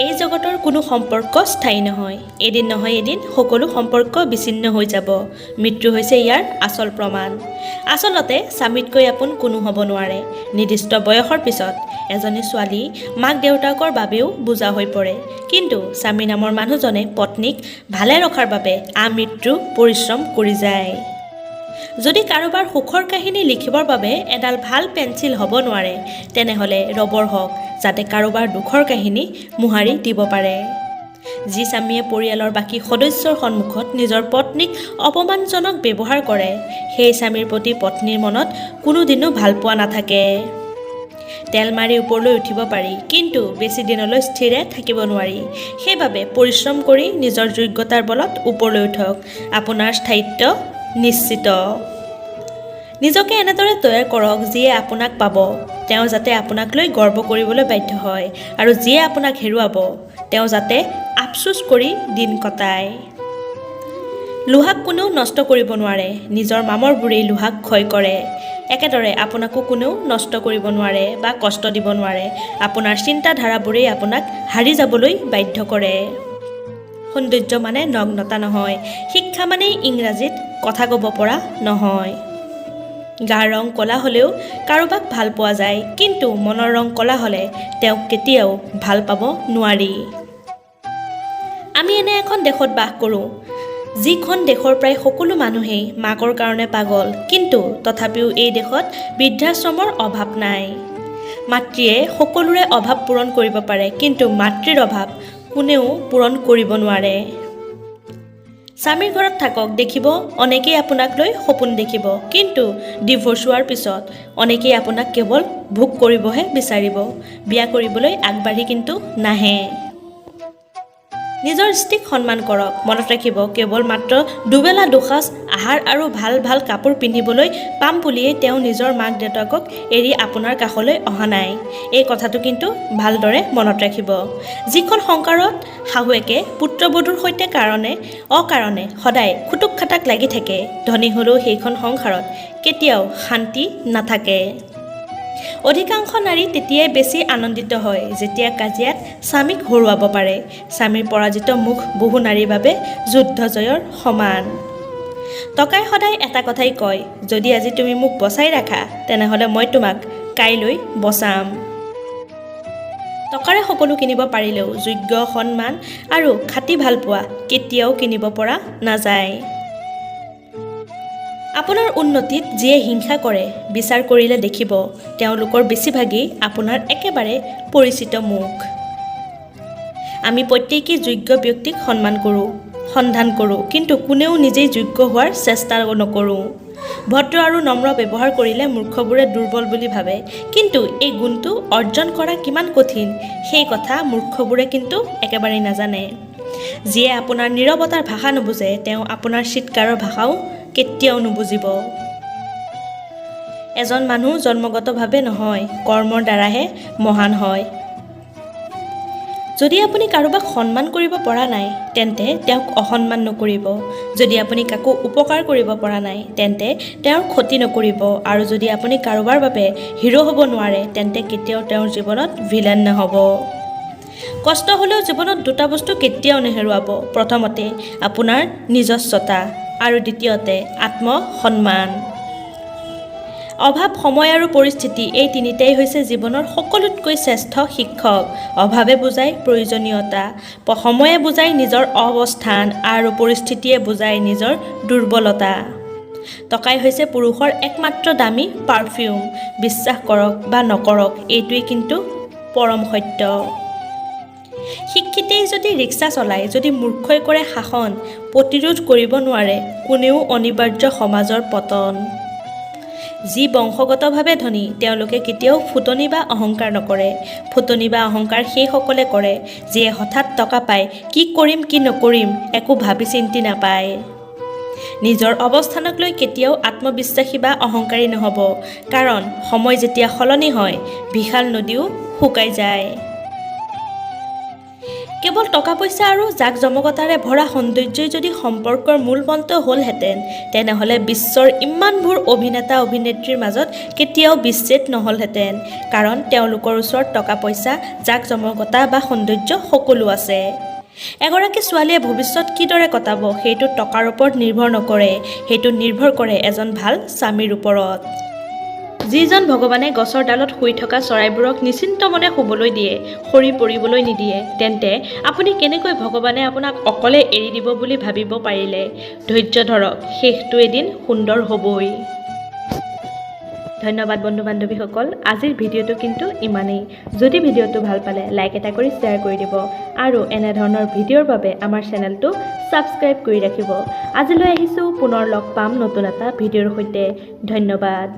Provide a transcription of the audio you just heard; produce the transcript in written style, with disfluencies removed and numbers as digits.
এই জগতৰ কোনো সম্পৰ্ক স্থায়ী নহয়। এদিন নহয় এদিন সকলো সম্পৰ্ক বিচ্ছিন্ন হৈ যাব। মৃত্যু হৈছে ইয়াৰ আচল প্ৰমাণ। আচলতে স্বামীতকৈ আপোন কোনো হ'ব নোৱাৰে। নিৰ্দিষ্ট বয়সৰ পিছত এজনী ছোৱালী মাক দেউতাকৰ বাবেও বোজা হৈ পৰে। কিন্তু স্বামী নামৰ মানুহজনে পত্নীক ভালে ৰখাৰ বাবে আমৃত্যু পৰিশ্ৰম কৰি যায়। যদি কাৰোবাৰ সুখৰ কাহিনী লিখিবৰ বাবে এডাল ভাল পেঞ্চিল হ'ব নোৱাৰে, তেনেহ'লে ৰবৰ হওক, যাতে কাৰোবাৰ দুখৰ কাহিনী মোহাৰি দিব পাৰে। যি স্বামীয়ে পৰিয়ালৰ বাকী সদস্যৰ সন্মুখত নিজৰ পত্নীক অপমানজনক ব্যৱহাৰ কৰে, সেই স্বামীৰ প্ৰতি পত্নীৰ মনত কোনোদিনো ভাল পোৱা নাথাকে। তেল মাৰি ওপৰলৈ উঠিব পাৰি, কিন্তু বেছি দিনলৈ স্থিৰে থাকিব নোৱাৰি। সেইবাবে পৰিশ্ৰম কৰি নিজৰ যোগ্যতাৰ বলত ওপৰলৈ উঠক। আপোনাৰ স্থায়িত্ব নিশ্চিত। নিজকে এনেদৰে তৈয়াৰ কৰক যিয়ে আপোনাক পাব, তেওঁ যাতে আপোনাক লৈ গৰ্ব কৰিবলৈ বাধ্য হয়, আৰু যিয়ে আপোনাক হেৰুৱাব, তেওঁ যাতে আফচোচ কৰি দিন কটায়। লোহাক কোনেও নষ্ট কৰিব নোৱাৰে, নিজৰ মামৰবোৰেই লোহাক ক্ষয় কৰে। একেদৰে আপোনাকো কোনেও নষ্ট কৰিব নোৱাৰে বা কষ্ট দিব নোৱাৰে। আপোনাৰ চিন্তাধাৰাবোৰেই আপোনাক হাৰি যাবলৈ বাধ্য কৰে। সৌন্দৰ্য মানে নগ্নতা নহয়, শিক্ষা মানেই ইংৰাজীত কথা ক'ব পৰা নহয়। গাৰ ৰং ক'লা হ'লেও কাৰোবাক ভাল পোৱা যায়, কিন্তু মনৰ ৰং ক'লা হ'লে তেওঁক কেতিয়াও ভাল পাব নোৱাৰি। আমি এনে এখন দেশত বাস কৰোঁ, যিখন দেশৰ প্ৰায় সকলো মানুহেই মাকৰ কাৰণে পাগল, কিন্তু তথাপিও এই দেশত বৃদ্ধাশ্ৰমৰ অভাৱ নাই। মাতৃয়ে সকলোৰে অভাৱ পূৰণ কৰিব পাৰে, কিন্তু মাতৃৰ অভাৱ কোনেও পূৰণ কৰিব নোৱাৰে। স্বামীৰ ঘৰত থাকক, দেখিব অনেকেই আপোনাক লৈ সপোন দেখিব, কিন্তু ডিভোৰ্চ হোৱাৰ পিছত অনেকেই আপোনাক কেৱল ভোগ কৰিবহে বিচাৰিব, বিয়া কৰিবলৈ আগবাঢ়ি কিন্তু নাহে। নিজৰ স্ত্ৰীক সন্মান কৰক। মনত ৰাখিব, কেৱল মাত্ৰ দুবেলা দুসাঁজ আহাৰ আৰু ভাল ভাল কাপোৰ পিন্ধিবলৈ পাম বুলিয়েই তেওঁ নিজৰ মাক দেউতাকক এৰি আপোনাৰ কাষলৈ অহা নাই। এই কথাটো কিন্তু ভালদৰে মনত ৰাখিব। যিখন সংসাৰত শাহুৱেকে পুত্ৰবধূৰ সৈতে অকাৰণে সদায় খুটুক খাটাক লাগি থাকে, ধনী হ'লেও সেইখন সংসাৰত কেতিয়াও শান্তি নাথাকে। অধিকাংশ নাৰী তেতিয়াই বেছি আনন্দিত হয় যেতিয়া কাজিয়াত স্বামীক হৰুৱাব পাৰে। স্বামীৰ পৰাজিত মুখ বহু নাৰীৰ বাবে যুদ্ধ জয়ৰ সমান। টকাই সদায় এটা কথাই কয়, যদি আজি তুমি মোক বচাই ৰাখা, তেনেহ'লে মই তোমাক কাইলৈ বচাম। টকাৰে সকলো কিনিব পাৰিলেও যোগ্য, সন্মান আৰু খাটি ভালপোৱা কেতিয়াও কিনিব পৰা নাযায়। আপোনাৰ উন্নতিত যিয়ে হিংসা কৰে, বিচাৰ কৰিলে দেখিব তেওঁলোকৰ বেছিভাগেই আপোনাৰ একেবাৰে পৰিচিত মুখ। আমি প্ৰত্যেকেই যোগ্য ব্যক্তিক সন্ধান কৰোঁ, কিন্তু কোনেও নিজেই যোগ্য হোৱাৰ চেষ্টা নকৰোঁ। ভদ্ৰ আৰু নম্ৰ ব্যৱহাৰ কৰিলে মূৰ্খবোৰে দুৰ্বল বুলি ভাবে, কিন্তু এই গুণটো অৰ্জন কৰা কিমান কঠিন সেই কথা মূৰ্খবোৰে কিন্তু একেবাৰেই নাজানে। যিয়ে আপোনাৰ নীৰৱতাৰ ভাষা নুবুজে, তেওঁ আপোনাৰ চিৎকাৰৰ ভাষাও কেতিয়াও নুবুজিব। এজন মানুহ জন্মগতভাৱে নহয়, কৰ্মৰ দ্বাৰাহে মহান হয়। যদি আপুনি কাৰোবাক সন্মান কৰিব পৰা নাই, তেন্তে তেওঁক অসন্মান নকৰিব। যদি আপুনি কাকো উপকাৰ কৰিব পৰা নাই, তেন্তে তেওঁৰ ক্ষতি নকৰিব। আৰু যদি আপুনি কাৰোবাৰ বাবে হিৰো হ'ব নোৱাৰে, তেন্তে কেতিয়াও তেওঁৰ জীৱনত ভিলেন নহ'ব। কষ্ট হ'লেও জীৱনত দুটা বস্তু কেতিয়াও নেহেৰুৱাব। প্ৰথমতে আপোনাৰ নিজস্বতা, আৰু দ্বিতীয়তে আত্মসন্মান। অভাৱ, সময় আৰু পৰিস্থিতি, এই তিনিটাই হৈছে জীৱনৰ সকলোতকৈ শ্ৰেষ্ঠ শিক্ষক। অভাৱে বুজায় প্ৰয়োজনীয়তা, সময়ে বুজায় নিজৰ অৱস্থান, আৰু পৰিস্থিতিয়ে বুজায় নিজৰ দুৰ্বলতা। টকাই হৈছে পুৰুষৰ একমাত্ৰ দামী পাৰফিউম। বিশ্বাস কৰক বা নকৰক, এইটোৱেই কিন্তু পৰম সত্য। শিক্ষিতেই যদি ৰিক্সা চলায়, যদি মূৰ্খই কৰে শাসন, প্ৰতিৰোধ কৰিব নোৱাৰে কোনেও অনিবাৰ্য সমাজৰ পতন। যি বংশগতভাৱে ধনী, তেওঁলোকে কেতিয়াও ফুটনি বা অহংকাৰ নকৰে। ফুটনি বা অহংকাৰ সেইসকলে কৰে যিয়ে হঠাৎ টকা পায় কি কৰিম কি নকৰিম একো ভাবি চিন্তি নাপায়। নিজৰ অৱস্থানক লৈ কেতিয়াও আত্মবিশ্বাসী বা অহংকাৰী নহ'ব, কাৰণ সময় যেতিয়া সলনি হয়, বিশাল নদীও শুকাই যায়। কেৱল টকা পইচা আৰু জাক জমকতাৰে ভৰা সৌন্দৰ্যই যদি সম্পৰ্কৰ মূল মন্ত্ৰ হ'লহেঁতেন তেনেহ'লে বিশ্বৰ ইমানবোৰ অভিনেতা অভিনেত্ৰীৰ মাজত কেতিয়াও বিচ্ছেদ নহ'লহেঁতেন, কাৰণ তেওঁলোকৰ ওচৰত টকা পইচা, জাক জমকতা বা সৌন্দৰ্য সকলো আছে। এগৰাকী ছোৱালীয়ে ভৱিষ্যত কিদৰে কটাব সেইটো টকাৰ ওপৰত নিৰ্ভৰ নকৰে, সেইটো নিৰ্ভৰ কৰে এজন ভাল স্বামীৰ ওপৰত। যিজন ভগৱানে গছৰ ডালত শুই থকা চৰাইবোৰক নিশ্চিন্ত মনে শুবলৈ দিয়ে, সৰি পৰিবলৈ নিদিয়ে, তেন্তে আপুনি কেনেকৈ ভগৱানে আপোনাক অকলে এৰি দিব বুলি ভাবিব পাৰিলে? ধৈৰ্য ধৰক, শেষটো এদিন সুন্দৰ হ'বই। ধন্যবাদ বন্ধু বান্ধৱীসকল, আজিৰ ভিডিঅ'টো কিন্তু ইমানেই। যদি ভিডিঅ'টো ভাল পালে লাইক এটা কৰি শ্বেয়াৰ কৰি দিব আৰু এনেধৰণৰ ভিডিঅ'ৰ বাবে আমাৰ চেনেলটো ছাবস্ক্ৰাইব কৰি ৰাখিব। আজিলৈ আহিছোঁ, পুনৰ লগ পাম নতুন এটা ভিডিঅ'ৰ সৈতে। ধন্যবাদ।